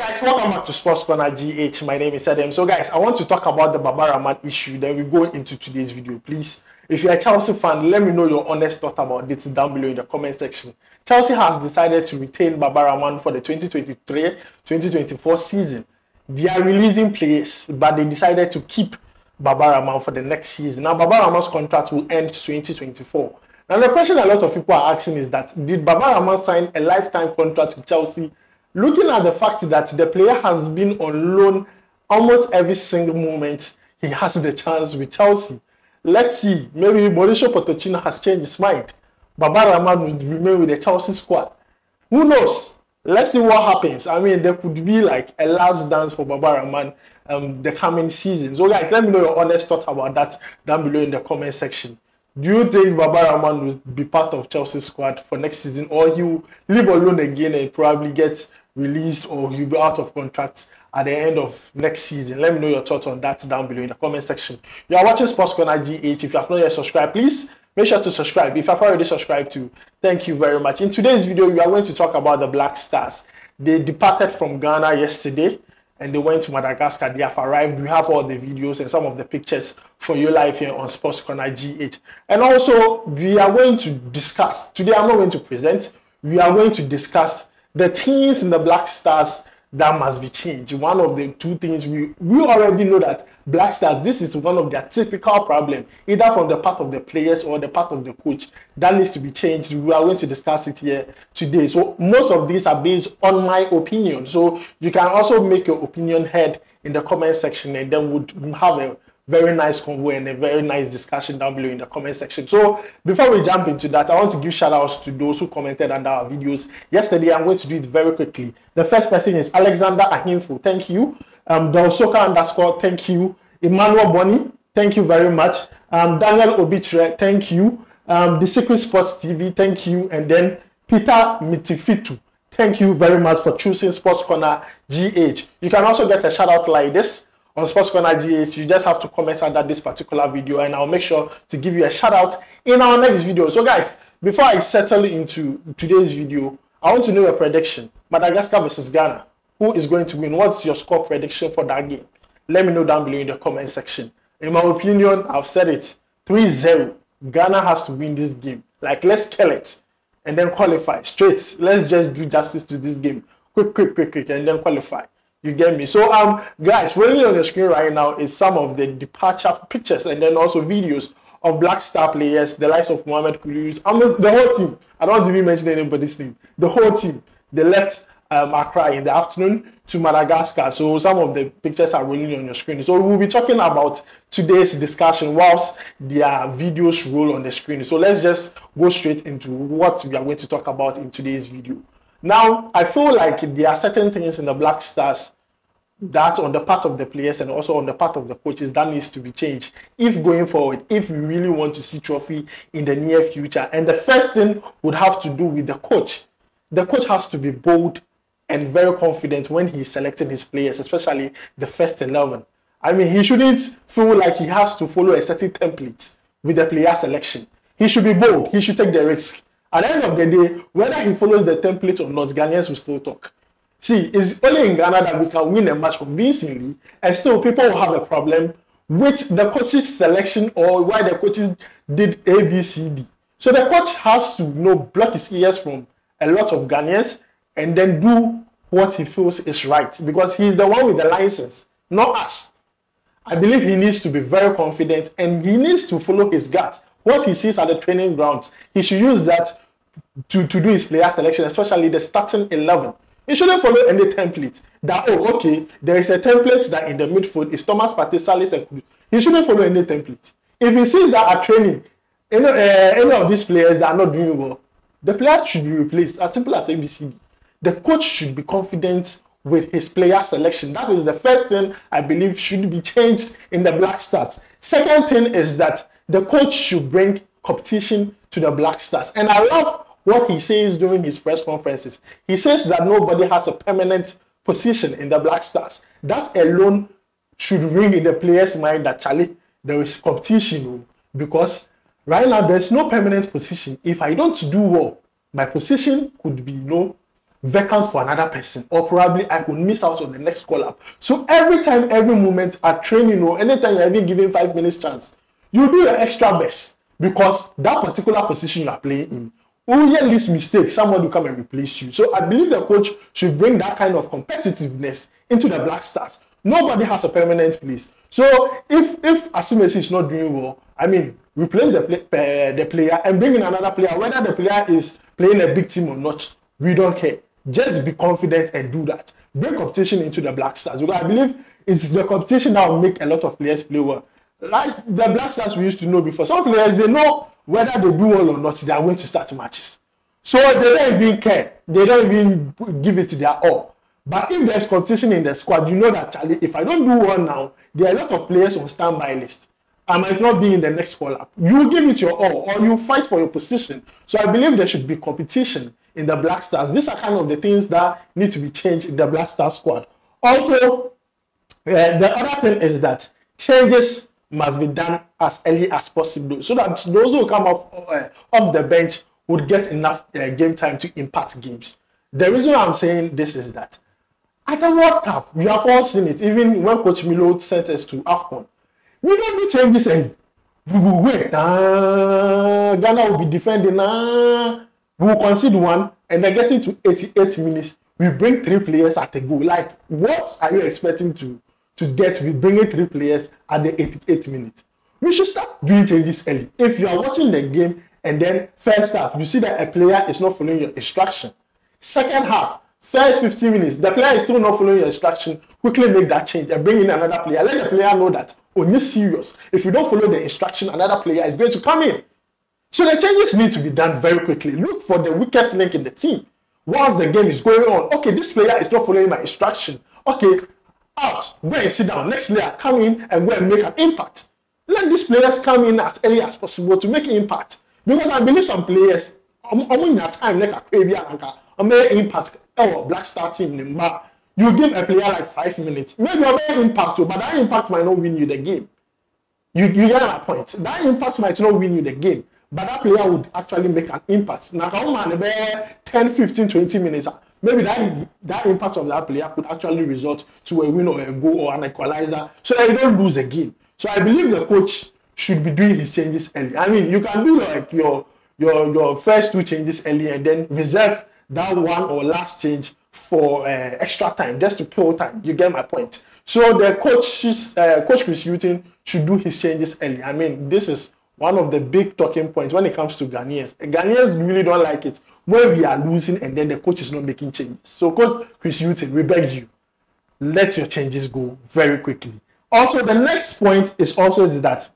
Guys, welcome back to Sports Corner GH. My name is Adam. So guys, I want to talk about the Rahman issue. Then we go into today's video. Please, if you're a Chelsea fan, let me know your honest thought about this down below in the comment section. Chelsea has decided to retain Rahman for the 2023-2024 season. They are releasing players, but they decided to keep Rahman for the next season. Now, Rahman's contract will end 2024. Now, the question a lot of people are asking is that, did Rahman sign a lifetime contract with Chelsea? Looking at the fact that the player has been on loan almost every single moment he has the chance with Chelsea. Let's see, maybe Mauricio Pochettino has changed his mind. Rahman will remain with the Chelsea squad. Who knows? Let's see what happens. I mean, there could be like a last dance for Rahman the coming season. So guys, let me know your honest thought about that down below in the comment section. Do you think Rahman will be part of Chelsea's squad for next season, or he will leave alone again and probably get released, or he'll be out of contract at the end of next season? Let me know your thoughts on that down below in the comment section. You are watching Sports Corner GH. If you have not yet subscribed, please make sure to subscribe. If you have already subscribed too, thank you very much. In today's video, we are going to talk about the Black Stars. They departed from Ghana yesterday and they went to Madagascar. They have arrived. We have all the videos and some of the pictures for you live here on Sports Corner GH. And also, we are going to discuss, today I'm not going to present, we are going to discuss the things in the Black Stars that must be changed. One of the two things we already know that Black Stars, this is one of their typical problems, either from the part of the players or the part of the coach, that needs to be changed. We are going to discuss it here today. So most of these are based on my opinion. So you can also make your opinion heard in the comment section, and then we'll have a very nice convo and a very nice discussion down below in the comment section. So before we jump into that, I want to give shout outs to those who commented under our videos yesterday. I'm going to do it very quickly. The first person is Alexander Ahimfo. Thank you. Delsoka_, thank you. Emmanuel Bonny, thank you very much. Daniel Obitre, thank you. The Secret Sports TV, thank you. And then Peter Mitifitu, thank you very much for choosing Sports Corner GH. You can also get a shout out like this on Sports Corner GH. You just have to comment under this particular video and I'll make sure to give you a shout out in our next video. So guys, before I settle into today's video, I want to know your prediction. Madagascar versus Ghana. Who is going to win? What's your score prediction for that game? Let me know down below in the comment section. In my opinion, I've said it, 3-0. Ghana has to win this game. Like, let's kill it and then qualify straight. Let's just do justice to this game. Quick, and then qualify. You get me? So guys, rolling on the screen right now is some of the departure pictures and then also videos of Black Star players, the likes of Mohamed Kudus, almost the whole team. I don't want to even mention anybody's name. The whole team. They left Accra in the afternoon to Madagascar. So some of the pictures are rolling on your screen. So we'll be talking about today's discussion whilst their videos roll on the screen. So let's just go straight into what we are going to talk about in today's video. Now, I feel like there are certain things in the Black Stars that on the part of the players and also on the part of the coaches that needs to be changed if going forward, if we really want to see trophy in the near future. And the first thing would have to do with the coach. The coach has to be bold and very confident when he's selecting his players, especially the first 11. I mean, he shouldn't feel like he has to follow a certain template with the player selection. He should be bold. He should take the risk. At the end of the day, whether he follows the template or not, Ghanaians will still talk. See, it's only in Ghana that we can win a match convincingly, and still people will have a problem with the coach's selection or why the coaches did A, B, C, D. So the coach has to block his ears from a lot of Ghanaians and then do what he feels is right, because he's the one with the license, not us. I believe he needs to be very confident and he needs to follow his gut. What he sees at the training grounds, he should use that to do his player selection, especially the starting 11. He shouldn't follow any template that, oh, okay, there is a template that in the midfield is Thomas Partey, Salis, and Kudus. He shouldn't follow any template. If he sees that at training, any of these players that are not doing well, the player should be replaced, as simple as ABCD. The coach should be confident with his player selection. That is the first thing I believe should be changed in the Black Stars. Second thing is that the coach should bring competition to the Black Stars. And I love what he says during his press conferences. He says that nobody has a permanent position in the Black Stars. That alone should ring in the player's mind that, Charlie, there is competition, because right now there's no permanent position. If I don't do well, my position could be vacant for another person, or probably I could miss out on the next call up. So every time, every moment at training or anytime you're even given 5 minutes chance, you do your extra best because that particular position you are playing in. Only least mistake, someone will come and replace you. So I believe the coach should bring that kind of competitiveness into the Black Stars. Nobody has a permanent place. So if Asimesi is not doing well, I mean, replace the player and bring in another player, whether the player is playing a big team or not, we don't care. Just be confident and do that. Bring competition into the Black Stars. Because I believe it's the competition that will make a lot of players play well. Like the Black Stars we used to know before. Some players, they know whether they do well or not, they are going to start matches. So they don't even care. They don't even give it their all. But if there's competition in the squad, you know that, Charlie, if I don't do well now, there are a lot of players on standby list. I might not be in the next call-up. You give it your all, or you fight for your position. So I believe there should be competition in the Black Stars. These are kind of the things that need to be changed in the Black Stars squad. Also, the other thing is that changes must be done as early as possible so that those who come off the bench would get enough game time to impact games. The reason why I'm saying this is that at the World Cup, we have all seen it, even when Coach Milo sent us to Afcon. We don't need changes early. We will wait. Ghana will be defending. We will concede one, and then getting to 88 minutes, we bring 3 players at a goal. Like, what are you expecting to get with bringing 3 players at the 88th minute? We should start doing changes early. If you are watching the game and then first half, you see that a player is not following your instruction. Second half, first 15 minutes, the player is still not following your instruction, quickly make that change and bring in another player. Let the player know that, oh, you're serious. If you don't follow the instruction, another player is going to come in. So the changes need to be done very quickly. Look for the weakest link in the team. Once the game is going on, okay, this player is not following my instruction. Okay, out, go and sit down. Next player, come in and go and make an impact. Let these players come in as early as possible to make an impact. Because I believe some players, in that time, like a crazy impact. Oh, Black Star team, you give a player like 5 minutes. Maybe a very impact, but that impact might not win you the game. You get my point. That impact might not win you the game, but that player would actually make an impact. Now, 10, 15, 20 minutes, maybe that impact of that player could actually result to a win or a goal or an equalizer, so that you don't lose a game. So I believe the coach should be doing his changes early. I mean, you can do like your first 2 changes early and then reserve that one or last change for extra time, just to kill time. You get my point. So the coach Chris Hughton should do his changes early. I mean, this is one of the big talking points when it comes to Ghanaians. Ghanaians really don't like it when we are losing and then the coach is not making changes. So Coach Chris Hughton, we beg you, let your changes go very quickly. Also, the next point is also that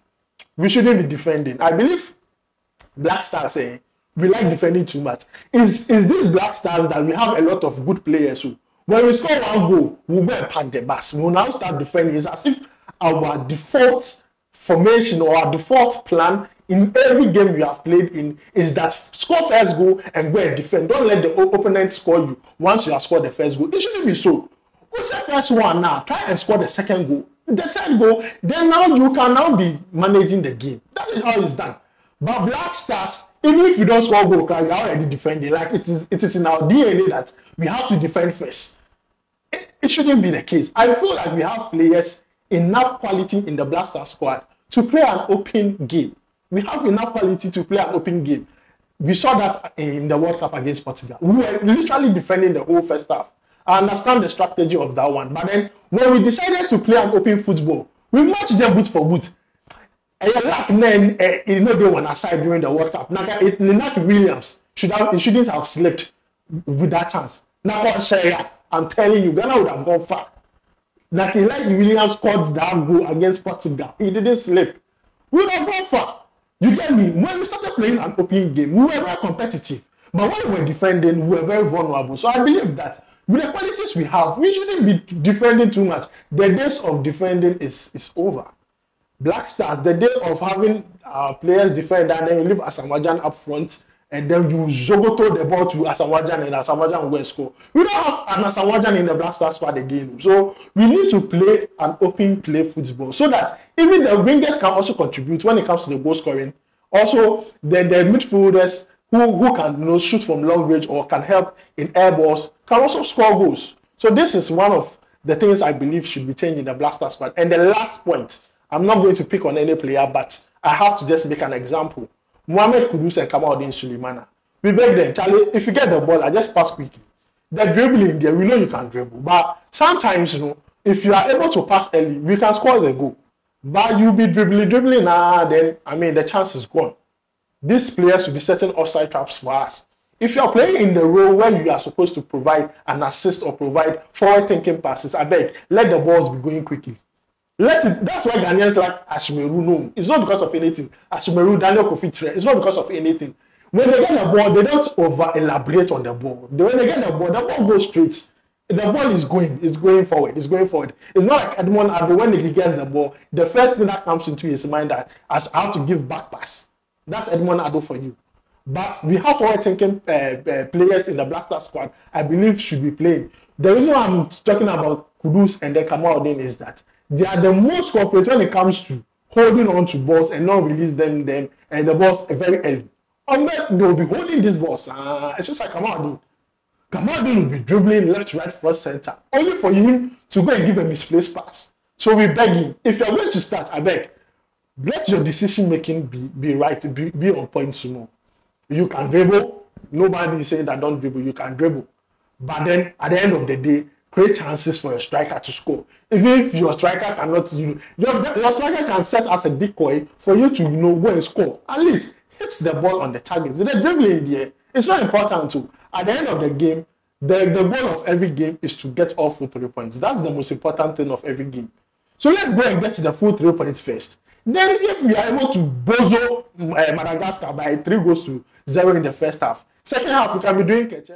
we shouldn't be defending. I believe Black Stars we like defending too much. Is these Black Stars that we have a lot of good players who, when we score one goal, we'll go and pack the bus. We'll now start defending. It's as if our default formation or our default plan in every game we have played in is that score first goal and go and defend. Don't let the opponent score you once you have scored the first goal. It shouldn't be so. What's the first one now? Try and score the second goal. The third goal, then now you can now be managing the game. That is how it's done. But Black Stars, even if you don't score goal, you are already defending. Like it is in our DNA that we have to defend first. It shouldn't be the case. I feel like we have players, enough quality in the Black Stars squad to play an open game. We have enough quality to play an open game. We saw that in the World Cup against Portugal. We were literally defending the whole first half. I understand the strategy of that one. But then when we decided to play an open football, we matched them boot for boot. And then they were aside during the World Cup. Naki Williams shouldn't have slipped with that chance. I'm telling you, Ghana would have gone far. Naki Williams scored that goal against Portugal. He didn't slip. We would have gone far. You get me? When we started playing an open game, we were very competitive. But when we were defending, we were very vulnerable. So I believe that with the qualities we have, we shouldn't be defending too much. The days of defending is over. Black Stars, the day of having players defend and then you leave Asamoah up front and then you zogoto the ball to Asamoah and Asamoah will go and score. We don't have an Asamoah in the Black Stars squad again. So we need to play an open play football so that even the wingers can also contribute when it comes to the goal scoring. Also, the midfielders who can shoot from long range or can help in air balls, can also score goals. So this is one of the things I believe should be changed in the Blaster squad. And the last point, I'm not going to pick on any player, but I have to just make an example. Mohamed Kudus and Kamaldeen Sulemana. We beg them, Charlie, if you get the ball, I just pass quickly. The dribbling there, we know you can dribble. But sometimes, if you are able to pass early, we can score the goal. But you be dribbling, then, the chance is gone. These players will be setting offside traps for us. If you are playing in the role where you are supposed to provide an assist or provide forward-thinking passes, I beg, let the balls be going quickly. That's why Ghanaians like Ashimeru. No, it's not because of anything. Ashimeru, Daniel Kofi Tre, it's not because of anything. When they get the ball, they don't over-elaborate on the ball. When they get the ball goes straight. The ball is going forward. It's not like Edmond Ado, when he gets the ball, the first thing that comes into his mind that I have to give back pass. That's Edmond Ado for you. But we have forward-thinking players in the Blaster squad, I believe, should be playing. The reason why I'm talking about Kudus and then Kamaldeen is that they are the most corporate when it comes to holding on to balls and not release them and the balls very early. Unless they will be holding these balls, it's just like Kamaldeen. Kamaldeen will be dribbling left, right, front, center, only for him to go and give a misplaced pass. So we beg him, if you are going to start, I beg, let your decision making be right, be on point to know. You can dribble. Nobody is saying that don't dribble. You can dribble. But then at the end of the day, create chances for your striker to score. Even if your striker cannot, your striker can set as a decoy for you to go and score. At least hit the ball on the target. The dribbling in the air, it's not important too. At the end of the game, the goal of every game is to get off with 3 points. That's the most important thing of every game. So let's go and get the full 3 points first. Then if we are able to bozo Madagascar by 3-0 in the first half, second half we can be doing catch.